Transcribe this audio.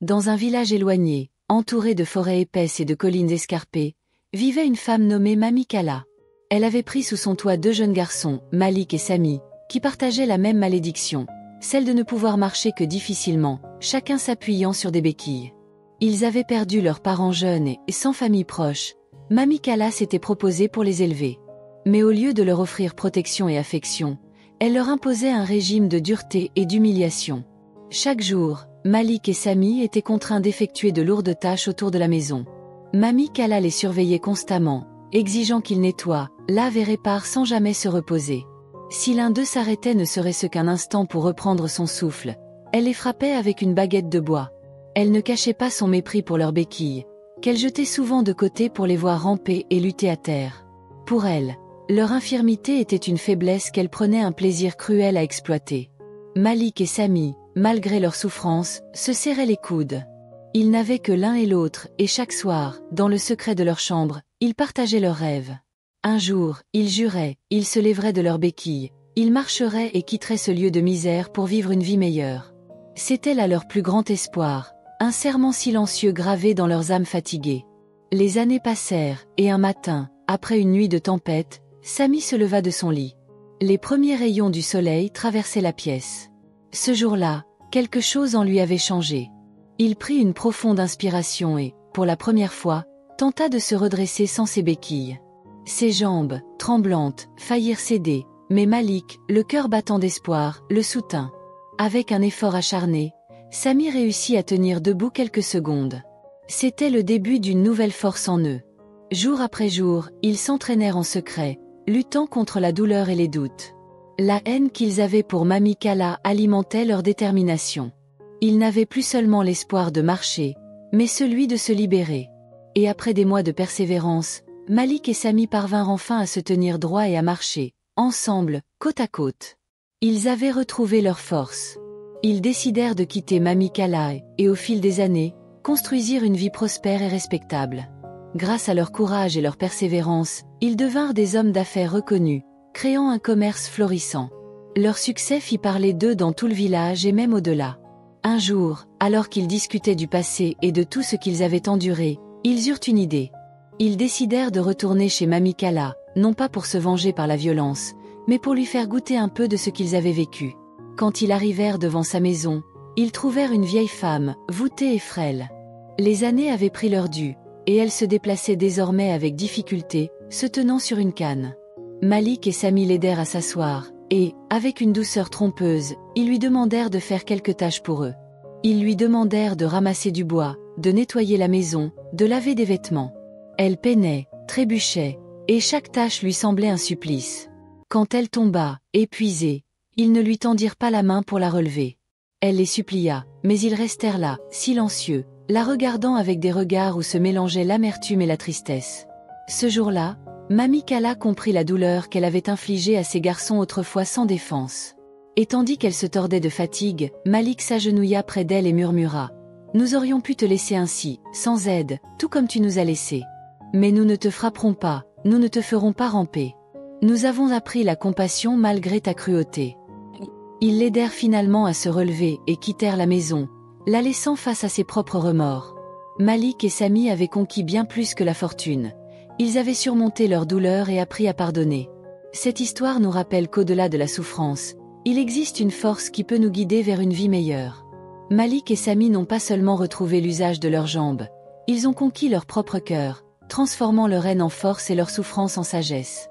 dans un village éloigné, entouré de forêts épaisses et de collines escarpées, vivait une femme nommée Mamie Kala. Elle avait pris sous son toit deux jeunes garçons, Malik et Sami, qui partageaient la même malédiction, celle de ne pouvoir marcher que difficilement, chacun s'appuyant sur des béquilles. Ils avaient perdu leurs parents jeunes et, sans famille proche, Mamie Kala s'était proposée pour les élever. Mais au lieu de leur offrir protection et affection, elle leur imposait un régime de dureté et d'humiliation. Chaque jour, Malik et Sami étaient contraints d'effectuer de lourdes tâches autour de la maison. Mamie Kala les surveillait constamment, exigeant qu'ils nettoient, lavent et réparent sans jamais se reposer. Si l'un d'eux s'arrêtait ne serait-ce qu'un instant pour reprendre son souffle, elle les frappait avec une baguette de bois. Elle ne cachait pas son mépris pour leurs béquilles, qu'elle jetait souvent de côté pour les voir ramper et lutter à terre. Pour elle, leur infirmité était une faiblesse qu'elle prenait un plaisir cruel à exploiter. Malik et Sami, malgré leur souffrance, se serraient les coudes. Ils n'avaient que l'un et l'autre, et chaque soir, dans le secret de leur chambre, ils partageaient leurs rêves. Un jour, ils juraient, ils se lèveraient de leurs béquilles, ils marcheraient et quitteraient ce lieu de misère pour vivre une vie meilleure. C'était là leur plus grand espoir, un serment silencieux gravé dans leurs âmes fatiguées. Les années passèrent, et un matin, après une nuit de tempête, Sami se leva de son lit. Les premiers rayons du soleil traversaient la pièce. Ce jour-là, quelque chose en lui avait changé. Il prit une profonde inspiration et, pour la première fois, tenta de se redresser sans ses béquilles. Ses jambes, tremblantes, faillirent céder, mais Malik, le cœur battant d'espoir, le soutint. Avec un effort acharné, Sami réussit à tenir debout quelques secondes. C'était le début d'une nouvelle force en eux. Jour après jour, ils s'entraînèrent en secret, luttant contre la douleur et les doutes. La haine qu'ils avaient pour Mamie Kala alimentait leur détermination. Ils n'avaient plus seulement l'espoir de marcher, mais celui de se libérer. Et après des mois de persévérance, Malik et Sami parvinrent enfin à se tenir droit et à marcher, ensemble, côte à côte. Ils avaient retrouvé leur force. Ils décidèrent de quitter Mamie Kala et, au fil des années, construisirent une vie prospère et respectable. Grâce à leur courage et leur persévérance, ils devinrent des hommes d'affaires reconnus, créant un commerce florissant. Leur succès fit parler d'eux dans tout le village et même au-delà. Un jour, alors qu'ils discutaient du passé et de tout ce qu'ils avaient enduré, ils eurent une idée. Ils décidèrent de retourner chez Mamie Kala, non pas pour se venger par la violence, mais pour lui faire goûter un peu de ce qu'ils avaient vécu. Quand ils arrivèrent devant sa maison, ils trouvèrent une vieille femme, voûtée et frêle. Les années avaient pris leur dû, et elle se déplaçait désormais avec difficulté, se tenant sur une canne. Malik et Sami l'aidèrent à s'asseoir, et, avec une douceur trompeuse, ils lui demandèrent de faire quelques tâches pour eux. Ils lui demandèrent de ramasser du bois, de nettoyer la maison, de laver des vêtements. Elle peinait, trébuchait, et chaque tâche lui semblait un supplice. Quand elle tomba, épuisée, ils ne lui tendirent pas la main pour la relever. Elle les supplia, mais ils restèrent là, silencieux, la regardant avec des regards où se mélangeaient l'amertume et la tristesse. Ce jour-là, Mamie Kala comprit la douleur qu'elle avait infligée à ces garçons autrefois sans défense. Et tandis qu'elle se tordait de fatigue, Malik s'agenouilla près d'elle et murmura : « Nous aurions pu te laisser ainsi, sans aide, tout comme tu nous as laissés. Mais nous ne te frapperons pas, nous ne te ferons pas ramper. Nous avons appris la compassion malgré ta cruauté. » Ils l'aidèrent finalement à se relever et quittèrent la maison, la laissant face à ses propres remords. Malik et Sami avaient conquis bien plus que la fortune. Ils avaient surmonté leur douleur et appris à pardonner. Cette histoire nous rappelle qu'au-delà de la souffrance, il existe une force qui peut nous guider vers une vie meilleure. Malik et Sami n'ont pas seulement retrouvé l'usage de leurs jambes, ils ont conquis leur propre cœur, transformant leur haine en force et leur souffrance en sagesse.